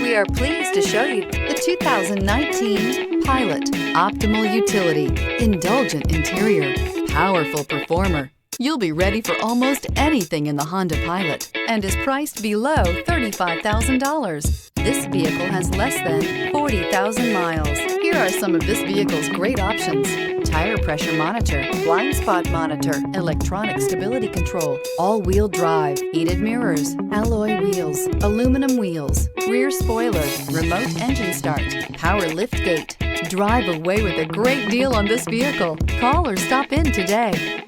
We are pleased to show you the 2019 Pilot. Optimal utility, indulgent interior, powerful performer. You'll be ready for almost anything in the Honda Pilot and is priced below $35,000. This vehicle has less than 40,000 miles. Here are some of this vehicle's great options: tire pressure monitor, blind spot monitor, electronic stability control, all-wheel drive, heated mirrors, alloy wheels, aluminum wheels, rear spoiler, remote engine start, power lift gate. Drive away with a great deal on this vehicle. Call or stop in today.